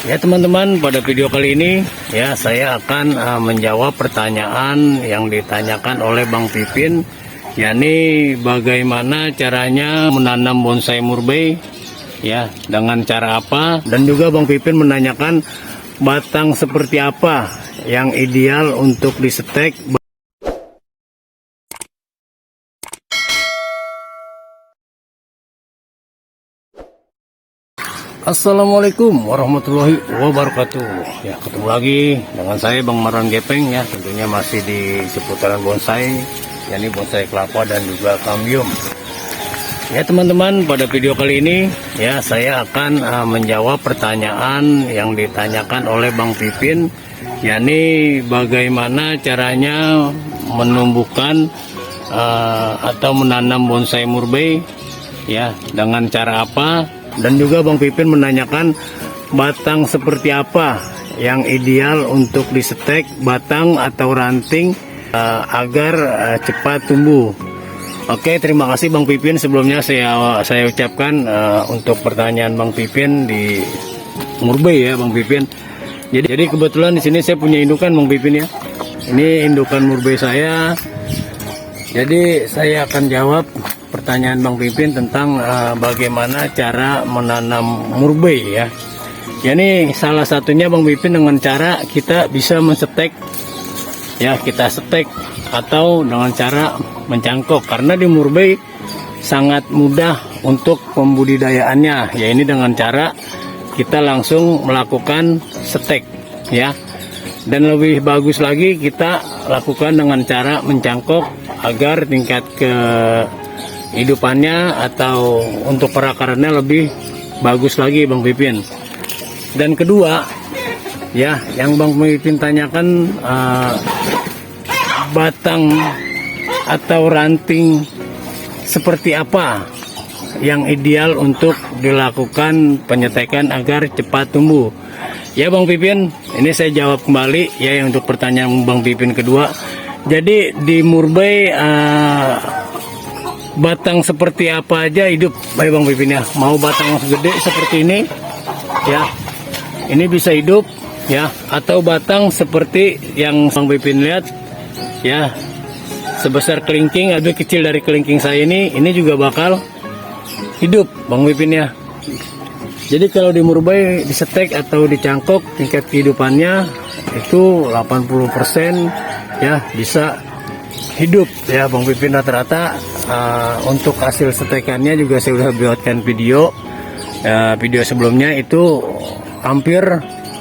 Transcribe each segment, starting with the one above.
Ya teman-teman, pada video kali ini ya saya akan menjawab pertanyaan yang ditanyakan oleh Bang Pipin, yakni bagaimana caranya menanam bonsai murbei ya, dengan cara apa, dan juga Bang Pipin menanyakan batang seperti apa yang ideal untuk disetek. Assalamualaikum warahmatullahi wabarakatuh. Ya, ketemu lagi dengan saya Bang Marwan Gepeng ya, tentunya masih di seputaran bonsai, yakni bonsai kelapa dan juga kambium. Ya teman-teman, pada video kali ini ya saya akan menjawab pertanyaan yang ditanyakan oleh Bang Pipin, yakni bagaimana caranya menumbuhkan atau menanam bonsai murbei ya, dengan cara apa. Dan juga Bang Pipin menanyakan batang seperti apa yang ideal untuk disetek, batang atau ranting agar cepat tumbuh. Oke, terima kasih Bang Pipin. Sebelumnya saya ucapkan untuk pertanyaan Bang Pipin di murbei ya Bang Pipin. Jadi kebetulan di sini saya punya indukan Bang Pipin ya. Ini indukan murbei saya. Jadi saya akan jawab pertanyaan Bang Pipin tentang bagaimana cara menanam murbei ya. Ini salah satunya Bang Pipin dengan cara kita bisa mensetek ya, kita setek atau dengan cara mencangkok, karena di murbei sangat mudah untuk pembudidayaannya ya, ini dengan cara kita langsung melakukan setek ya. Dan lebih bagus lagi kita lakukan dengan cara mencangkok agar tingkat kehidupannya atau untuk perakarannya lebih bagus lagi Bang Pipin. Dan kedua ya, yang Bang Pipin tanyakan batang atau ranting seperti apa yang ideal untuk dilakukan penyetekan agar cepat tumbuh. Ya Bang Pipin, ini saya jawab kembali ya untuk pertanyaan Bang Pipin kedua. Jadi di murbei batang seperti apa aja hidup baik Bang Pipin ya. Mau batang gede seperti ini ya, ini bisa hidup ya, atau batang seperti yang Bang Pipin lihat ya, sebesar kelingking, lebih kecil dari kelingking saya ini juga bakal hidup Bang Pipin ya. Jadi kalau di murbei disetek atau dicangkok, tingkat kehidupannya itu 80% ya bisa hidup ya Bang Pipin rata-rata. Untuk hasil setekannya juga saya sudah buatkan video sebelumnya, itu hampir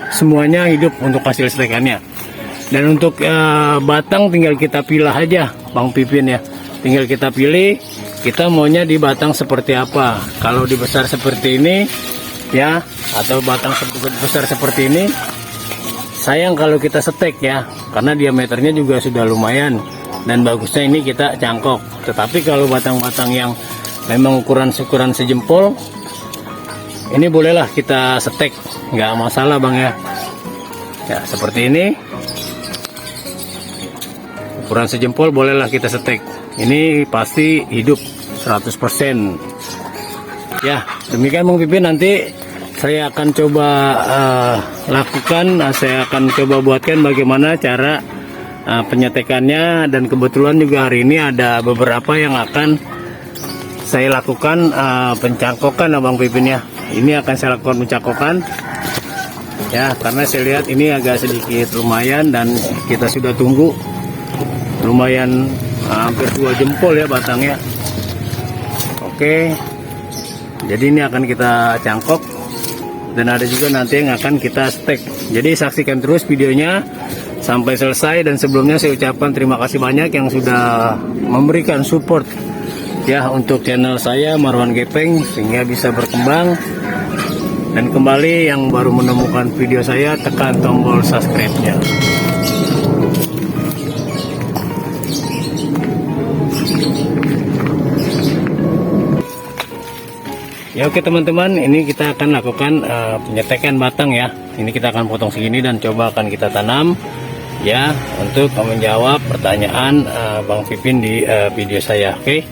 semuanya hidup untuk hasil setekannya. Dan untuk batang tinggal kita pilih aja Bang Pipin ya, tinggal kita pilih kita maunya di batang seperti apa. Kalau di besar seperti ini ya, atau batang besar seperti ini, sayang kalau kita setek ya, karena diameternya juga sudah lumayan, dan bagusnya ini kita cangkok. Tetapi kalau batang-batang yang memang ukuran sejempol, ini bolehlah kita setek, nggak masalah Bang ya. Ya seperti ini, ukuran sejempol bolehlah kita setek. Ini pasti hidup 100%. Ya, demikian Bang Pipin, nanti saya akan coba saya akan coba buatkan bagaimana cara penyetekannya. Dan kebetulan juga hari ini ada beberapa yang akan saya lakukan pencangkokan Bang Pipin ya. Ini akan saya lakukan pencangkokan ya, karena saya lihat ini agak sedikit lumayan, dan kita sudah tunggu lumayan hampir 2 jempol ya batangnya. Oke, jadi ini akan kita cangkok, dan ada juga nanti yang akan kita stek. Jadi saksikan terus videonya sampai selesai. Dan sebelumnya saya ucapkan terima kasih banyak yang sudah memberikan support ya untuk channel saya Marwan Gepeng, sehingga bisa berkembang. Dan kembali yang baru menemukan video saya, tekan tombol subscribe-nya. Ya oke teman-teman, ini kita akan lakukan penyetekan batang ya. Ini kita akan potong segini dan coba akan kita tanam ya, untuk menjawab pertanyaan Bang Pipin di video saya. Oke,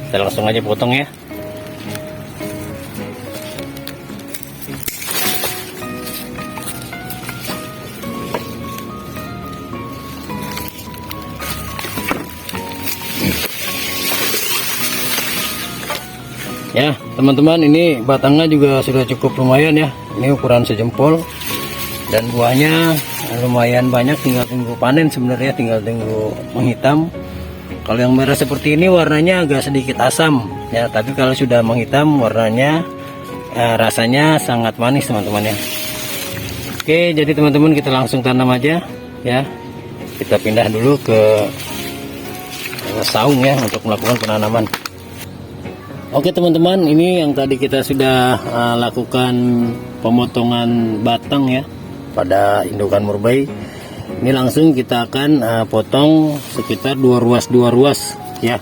kita langsung aja potong ya. Ya teman-teman, ini batangnya juga sudah cukup lumayan ya, ini ukuran sejempol dan buahnya lumayan banyak, tinggal tunggu panen sebenarnya, tinggal tunggu menghitam. Kalau yang merah seperti ini warnanya agak sedikit asam ya, tapi kalau sudah menghitam warnanya rasanya sangat manis teman-teman ya. Oke, jadi teman-teman kita langsung tanam aja ya. Kita pindah dulu ke saung ya untuk melakukan penanaman. Oke teman-teman, ini yang tadi kita sudah lakukan pemotongan batang ya pada indukan murbei. Ini langsung kita akan potong sekitar 2 ruas ya.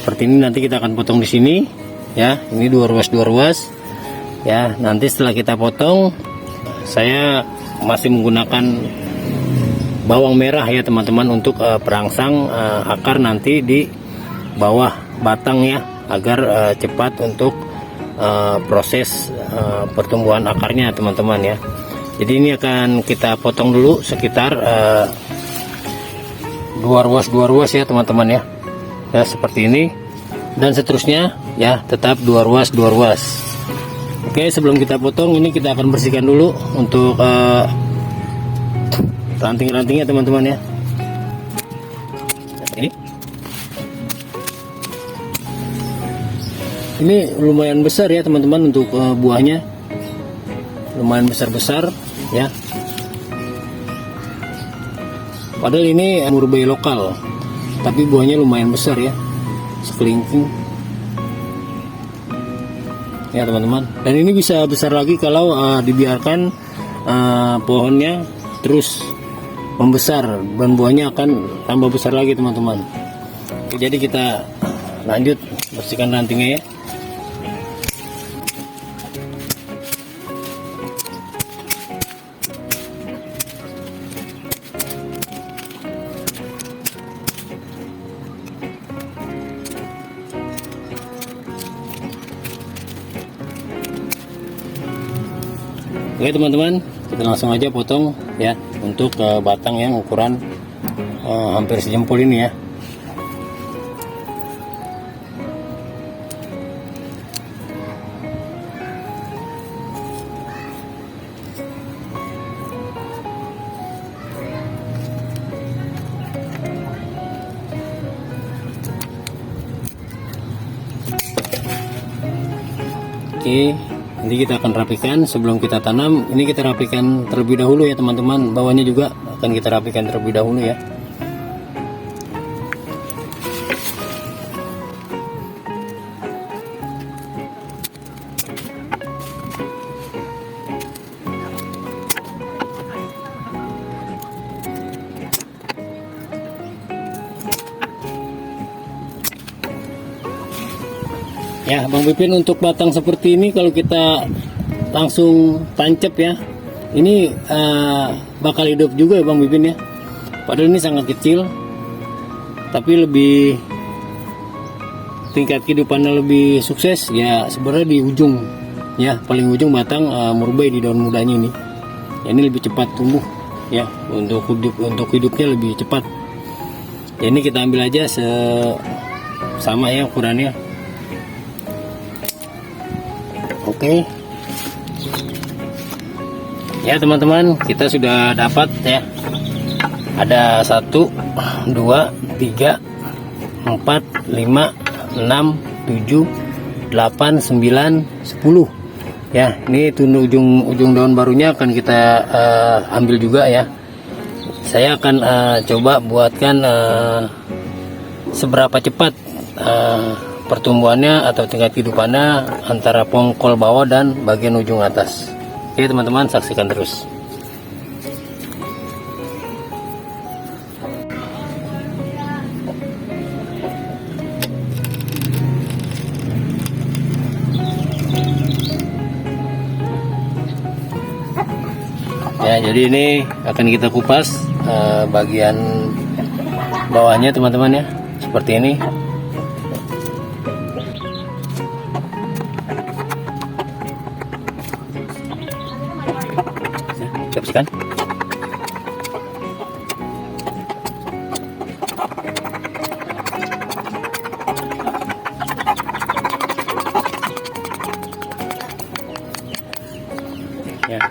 Seperti ini nanti kita akan potong di sini ya. Ini 2 ruas ya. Nanti setelah kita potong, saya masih menggunakan bawang merah ya teman-teman untuk perangsang akar nanti di bawah batang ya, agar cepat untuk proses pertumbuhan akarnya teman-teman ya. Jadi ini akan kita potong dulu sekitar 2 ruas ya teman-teman ya. Ya seperti ini, dan seterusnya ya tetap 2 ruas. Oke, sebelum kita potong ini kita akan bersihkan dulu untuk ranting-rantingnya teman-teman ya. Ini lumayan besar ya teman-teman untuk buahnya, lumayan besar ya. Padahal ini murbei lokal, tapi buahnya lumayan besar ya, sekelingking ya teman-teman. Dan ini bisa besar lagi kalau dibiarkan pohonnya terus membesar, dan buahnya akan tambah besar lagi teman-teman. Jadi kita lanjut bersihkan rantingnya ya. Oke teman-teman, kita langsung aja potong ya untuk batang yang ukuran hampir sejempol ini ya. Oke, nanti kita akan rapikan. Sebelum kita tanam, ini kita rapikan terlebih dahulu ya teman-teman. Bawahnya juga akan kita rapikan terlebih dahulu ya. Ya Bang Pipin, untuk batang seperti ini kalau kita langsung tancap ya, ini bakal hidup juga ya Bang Pipin ya. Padahal ini sangat kecil, tapi lebih tingkat kehidupannya lebih sukses ya sebenarnya di ujung ya, paling ujung batang murbei di daun mudanya ini. Ya, ini lebih cepat tumbuh ya, untuk hidupnya lebih cepat. Ya, ini kita ambil aja sama ya ukurannya. Oke ya teman-teman, kita sudah dapat ya, ada 1, 2, 3, 4, 5, 6, 7, 8, 9, 10 ya. Ini tunduk ujung daun barunya akan kita ambil juga ya. Saya akan coba buatkan seberapa cepat pertumbuhannya atau tingkat kehidupannya antara pongkol bawah dan bagian ujung atas. Oke teman-teman, saksikan terus. Ya, jadi ini akan kita kupas bagian bawahnya teman-teman ya, seperti ini. Bersihkan. ya.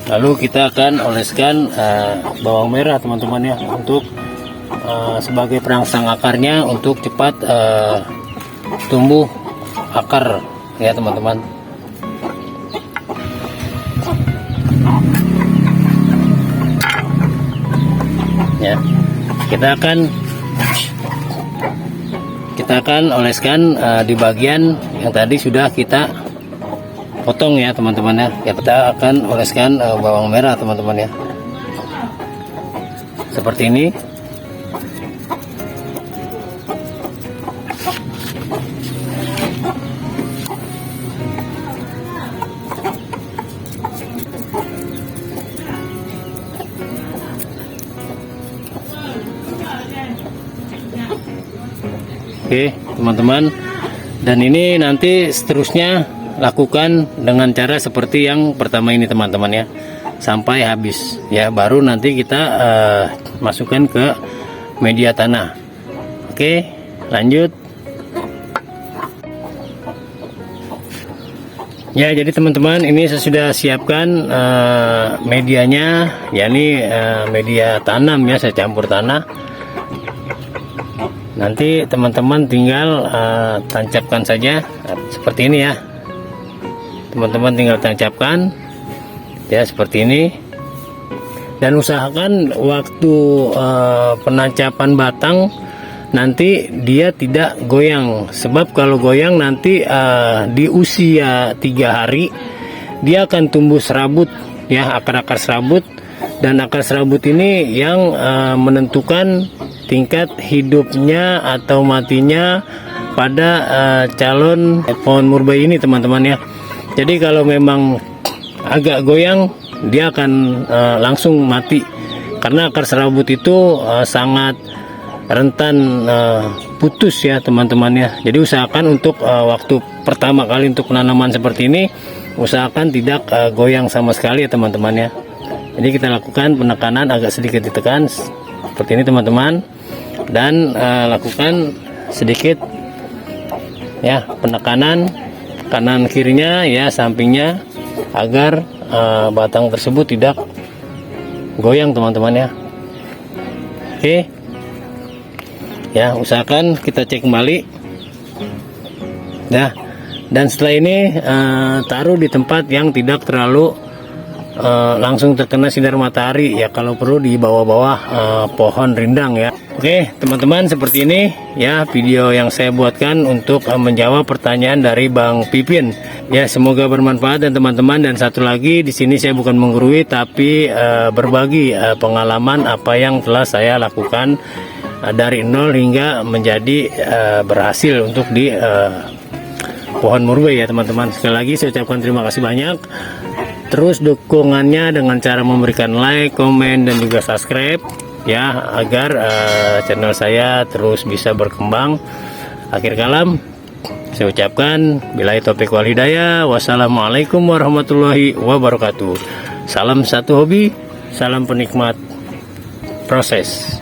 Lalu kita akan oleskan bawang merah teman-teman ya, untuk sebagai perangsang akarnya, untuk cepat tumbuh akar ya teman-teman. Ya, kita akan oleskan di bagian yang tadi sudah kita potong ya teman-teman ya. Kita akan oleskan bawang merah teman-teman ya, seperti ini. Oke teman-teman, dan ini nanti seterusnya lakukan dengan cara seperti yang pertama ini teman-teman ya, sampai habis ya, baru nanti kita masukkan ke media tanah. Oke, lanjut ya. Jadi teman-teman, ini saya sudah siapkan medianya, yakni media tanam ya, saya campur tanah. Nanti teman-teman tinggal tancapkan saja seperti ini ya. Teman-teman tinggal tancapkan ya seperti ini, dan usahakan waktu penancapan batang nanti dia tidak goyang, sebab kalau goyang nanti di usia 3 hari dia akan tumbuh serabut ya, akar-akar serabut, dan akar serabut ini yang menentukan tingkat hidupnya atau matinya pada calon pohon murbei ini teman-teman ya. Jadi kalau memang agak goyang, dia akan langsung mati, karena akar serabut itu sangat rentan putus ya teman-teman ya. Jadi usahakan untuk waktu pertama kali untuk penanaman seperti ini, usahakan tidak goyang sama sekali ya teman-teman ya. Jadi kita lakukan penekanan agak sedikit ditekan seperti ini teman-teman, dan lakukan sedikit ya penekanan kanan kirinya ya, sampingnya, agar batang tersebut tidak goyang teman-teman ya. Oke ya, usahakan kita cek kembali ya, dan setelah ini taruh di tempat yang tidak terlalu langsung terkena sinar matahari ya, kalau perlu di bawah-bawah pohon rindang ya. Oke teman-teman, seperti ini ya video yang saya buatkan untuk menjawab pertanyaan dari Bang Pipin ya. Semoga bermanfaat dan teman-teman. Dan satu lagi, di sini saya bukan menggurui, tapi berbagi pengalaman apa yang telah saya lakukan dari nol hingga menjadi berhasil untuk di pohon murbei ya teman-teman. Sekali lagi saya ucapkan terima kasih banyak. Terus dukungannya dengan cara memberikan like, komen, dan juga subscribe ya, agar channel saya terus bisa berkembang. Akhir kalam saya ucapkan billahi taufiq wal hidayah. Wassalamualaikum warahmatullahi wabarakatuh. Salam satu hobi, salam penikmat proses.